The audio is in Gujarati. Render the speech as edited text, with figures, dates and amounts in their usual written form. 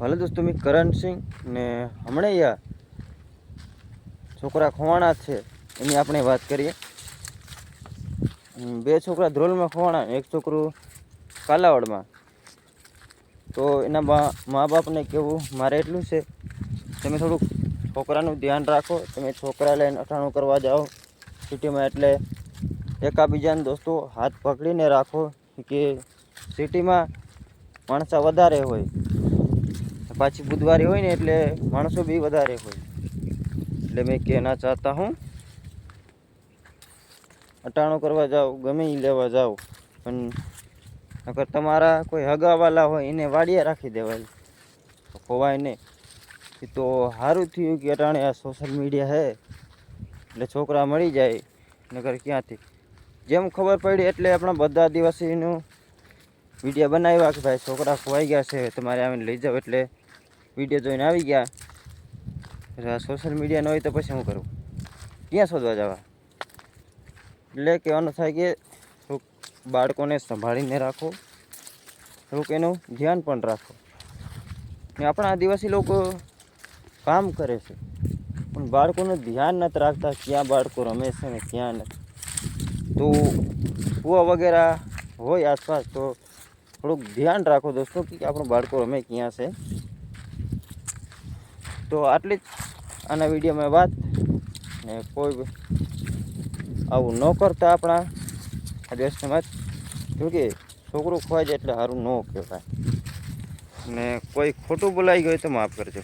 ભલે દોસ્તો મેં કરણસિંહ ને હમણાં યા છોકરા ખોવાણા છે એની આપણે વાત કરીએ. બે છોકરા ધ્રોલમાં ખોવાણા, એક છોકરું કાલાવડમાં. તો એના મા બાપને કહેવું મારે એટલું છે, તમે થોડુંક છોકરાનું ધ્યાન રાખો. તમે છોકરા લઈને અટાણું કરવા જાઓ સિટીમાં, એટલે એકાબીજાને દોસ્તો હાથ પકડીને રાખો કે સિટીમાં માણસો વધારે હોય, પાછી બુધવારે હોય ને એટલે માણસો બી વધારે હોય. એટલે मैं कहना चाहता हूँ અટાણું કરવા જાઓ, ગમે એ લેવા જાઓ, પણ અગર તમારા કોઈ હગાવાલા હોય એને વાડિયા રાખી દેવાય, ખોવાય નહીં. એ તો સારું થયું કે અટાણે આ સોશિયલ મીડિયા હે એટલે છોકરા મળી જાય, નગર ક્યાંથી. જેમ ખબર પડી એટલે આપણા બધા દિવસીનું વિડીયો બનાવ્યા કે ભાઈ છોકરા ખોવાઈ ગયા છે, તમારે આવીને લઈ જાઓ. એટલે વિડીયો જોઈને આવી ગયા. સોશિયલ મીડિયા ન હોય તો પછી શું કરું, ક્યાં શોધવા જવા? એટલે કહેવાનું થાય કે થોડુંક બાળકોને સંભાળીને રાખો, થોડુંક એનું ધ્યાન પણ રાખો. ને આપણા આદિવાસી લોકો કામ કરે છે પણ બાળકોનું ધ્યાન નથી રાખતા, ક્યાં બાળકો રમે છે ને ક્યાં નથી. તો કૂવા વગેરે હોય આસપાસ તો થોડુંક ધ્યાન રાખો દોસ્તો કે આપણું બાળકો રમે ક્યાં છે. તો આટલી જ આના વિડીયોમાં વાત. ને કોઈ આવું ન કરતા આપણા આદિવાસીમાં, કેમકે છોકરું ખોવાઈ જાય એટલે સારું ન કહેવાય. ને કોઈ ખોટું બોલાઈ ગયું તો માફ કરજો.